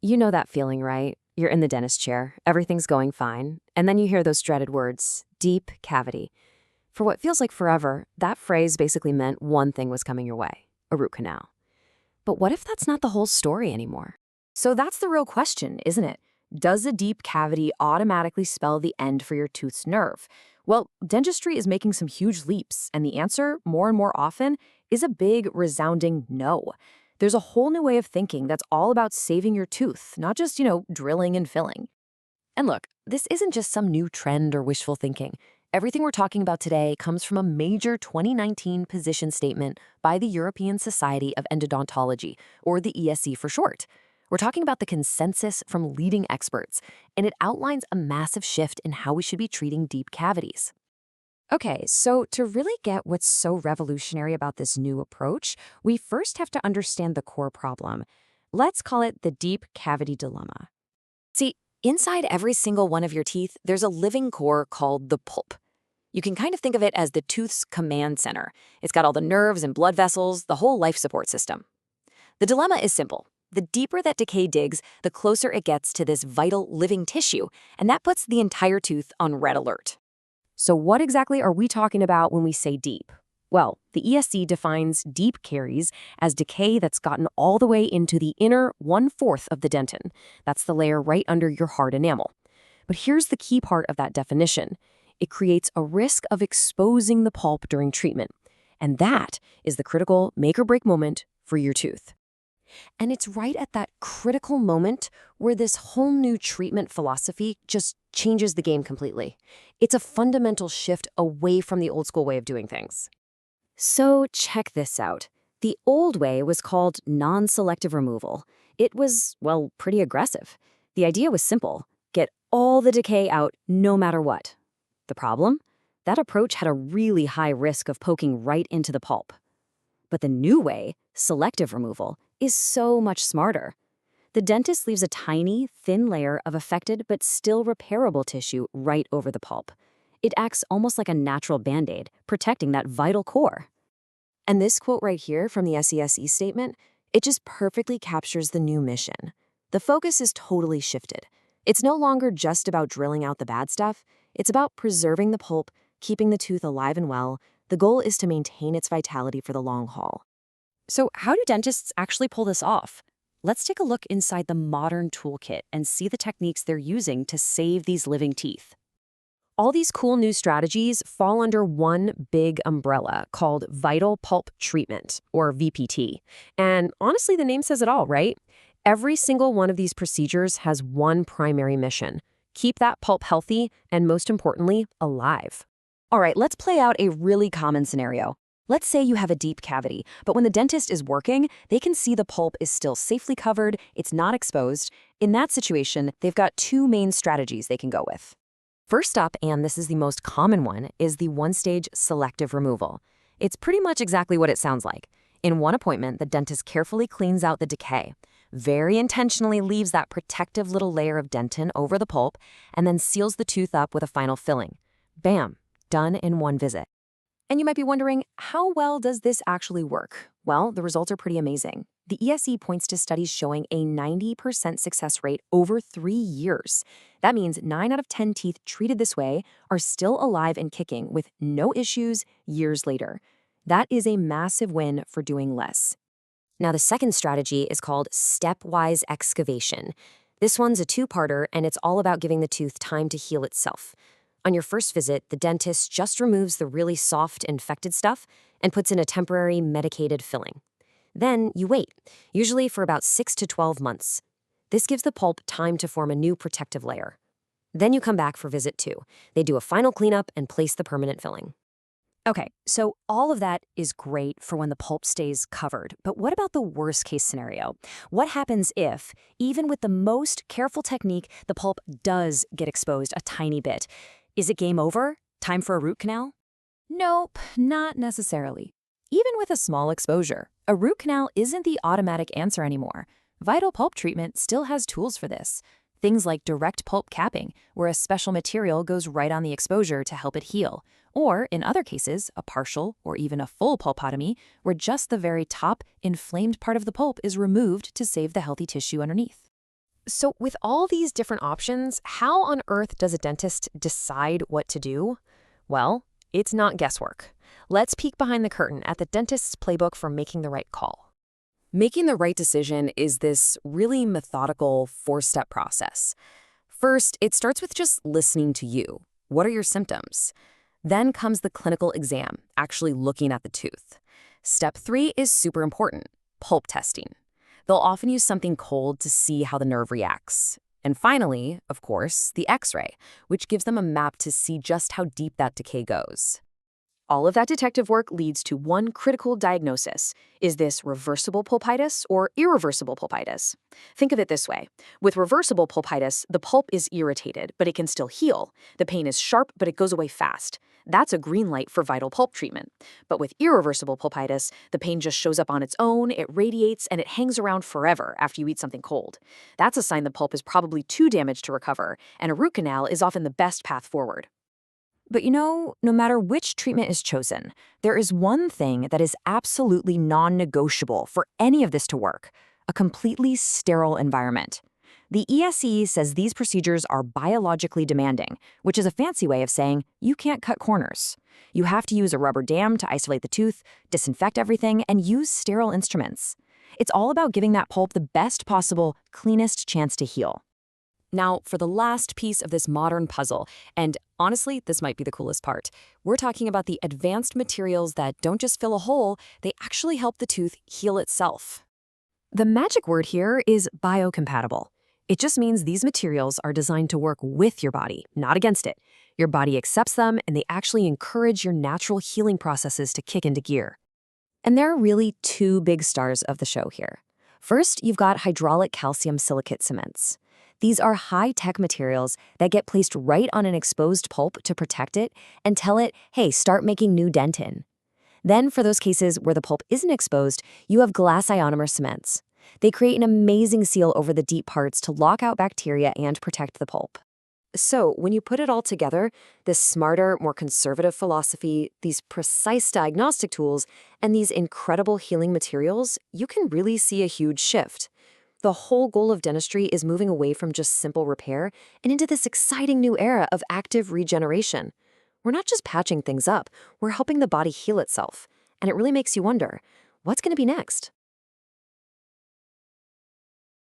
You know that feeling, right? You're in the dentist chair, everything's going fine, and then you hear those dreaded words, deep cavity. For what feels like forever, that phrase basically meant one thing was coming your way, a root canal. But what if that's not the whole story anymore? So that's the real question, isn't it? Does a deep cavity automatically spell the end for your tooth's nerve? Well, dentistry is making some huge leaps, and the answer, more and more often, is a big, resounding no. There's a whole new way of thinking that's all about saving your tooth, not just, drilling and filling. And look, this isn't just some new trend or wishful thinking. Everything we're talking about today comes from a major 2019 position statement by the European Society of Endodontology, or the ESE for short. We're talking about the consensus from leading experts, and it outlines a massive shift in how we should be treating deep cavities. Okay, so to really get what's so revolutionary about this new approach, we first have to understand the core problem. Let's call it the deep cavity dilemma. See, inside every single one of your teeth, there's a living core called the pulp. You can kind of think of it as the tooth's command center. It's got all the nerves and blood vessels, the whole life support system. The dilemma is simple. The deeper that decay digs, the closer it gets to this vital living tissue, and that puts the entire tooth on red alert. So what exactly are we talking about when we say deep? Well, the ESE defines deep caries as decay that's gotten all the way into the inner 1/4 of the dentin. That's the layer right under your hard enamel. But here's the key part of that definition. It creates a risk of exposing the pulp during treatment. And that is the critical make or break moment for your tooth. And it's right at that critical moment where this whole new treatment philosophy just changes the game completely. It's a fundamental shift away from the old school way of doing things. So check this out. The old way was called non-selective removal. It was, well, pretty aggressive. The idea was simple. Get all the decay out no matter what. The problem? That approach had a really high risk of poking right into the pulp. But the new way, selective removal, is so much smarter. The dentist leaves a tiny, thin layer of affected but still repairable tissue right over the pulp. It acts almost like a natural Band-Aid, protecting that vital core. And this quote right here from the SESE statement, it just perfectly captures the new mission. The focus is totally shifted. It's no longer just about drilling out the bad stuff. It's about preserving the pulp, keeping the tooth alive and well. The goal is to maintain its vitality for the long haul. So how do dentists actually pull this off? Let's take a look inside the modern toolkit and see the techniques they're using to save these living teeth. All these cool new strategies fall under one big umbrella called Vital Pulp Treatment, or VPT. And honestly, the name says it all, right? Every single one of these procedures has one primary mission: keep that pulp healthy and, most importantly, alive. All right, let's play out a really common scenario. Let's say you have a deep cavity, but when the dentist is working, they can see the pulp is still safely covered, it's not exposed. In that situation, they've got two main strategies they can go with. First up, and this is the most common one, is the one-stage selective removal. It's pretty much exactly what it sounds like. In one appointment, the dentist carefully cleans out the decay, very intentionally leaves that protective little layer of dentin over the pulp, and then seals the tooth up with a final filling. Bam! Done in one visit. And you might be wondering, how well does this actually work? Well, the results are pretty amazing. The ESE points to studies showing a 90% success rate over 3 years. That means 9 out of 10 teeth treated this way are still alive and kicking with no issues years later. That is a massive win for doing less. Now, the second strategy is called stepwise excavation. This one's a two-parter, and it's all about giving the tooth time to heal itself. On your first visit, the dentist just removes the really soft, infected stuff and puts in a temporary medicated filling. Then you wait, usually for about 6 to 12 months. This gives the pulp time to form a new protective layer. Then you come back for visit 2. They do a final cleanup and place the permanent filling. Okay, so all of that is great for when the pulp stays covered, but what about the worst case scenario? What happens if, even with the most careful technique, the pulp does get exposed a tiny bit? Is it game over? Time for a root canal? Nope, not necessarily. Even with a small exposure, a root canal isn't the automatic answer anymore. Vital pulp treatment still has tools for this. Things like direct pulp capping, where a special material goes right on the exposure to help it heal. Or, in other cases, a partial or even a full pulpotomy, where just the very top, inflamed part of the pulp is removed to save the healthy tissue underneath. So with all these different options, how on earth does a dentist decide what to do? Well, it's not guesswork. Let's peek behind the curtain at the dentist's playbook for making the right call. Making the right decision is this really methodical four-step process. First, it starts with just listening to you. What are your symptoms? Then comes the clinical exam, actually looking at the tooth. Step 3 is super important, pulp testing. They'll often use something cold to see how the nerve reacts. And finally, of course, the X-ray, which gives them a map to see just how deep that decay goes. All of that detective work leads to one critical diagnosis. Is this reversible pulpitis or irreversible pulpitis? Think of it this way. With reversible pulpitis, the pulp is irritated, but it can still heal. The pain is sharp, but it goes away fast. That's a green light for vital pulp treatment. But with irreversible pulpitis, the pain just shows up on its own, it radiates, and it hangs around forever after you eat something cold. That's a sign the pulp is probably too damaged to recover, and a root canal is often the best path forward. But no matter which treatment is chosen, there is one thing that is absolutely non-negotiable for any of this to work: a completely sterile environment. The ESE says these procedures are biologically demanding, which is a fancy way of saying you can't cut corners. You have to use a rubber dam to isolate the tooth, disinfect everything, and use sterile instruments. It's all about giving that pulp the best possible, cleanest chance to heal. Now, for the last piece of this modern puzzle, and honestly, this might be the coolest part, we're talking about the advanced materials that don't just fill a hole, they actually help the tooth heal itself. The magic word here is biocompatible. It just means these materials are designed to work with your body, not against it. Your body accepts them, and they actually encourage your natural healing processes to kick into gear. And there are really two big stars of the show here. First, you've got hydraulic calcium silicate cements. These are high-tech materials that get placed right on an exposed pulp to protect it and tell it, hey, start making new dentin. Then, for those cases where the pulp isn't exposed, you have glass ionomer cements. They create an amazing seal over the deep parts to lock out bacteria and protect the pulp. So, when you put it all together, this smarter, more conservative philosophy, these precise diagnostic tools, and these incredible healing materials, you can really see a huge shift. The whole goal of dentistry is moving away from just simple repair and into this exciting new era of active regeneration. We're not just patching things up, we're helping the body heal itself. And it really makes you wonder, what's going to be next?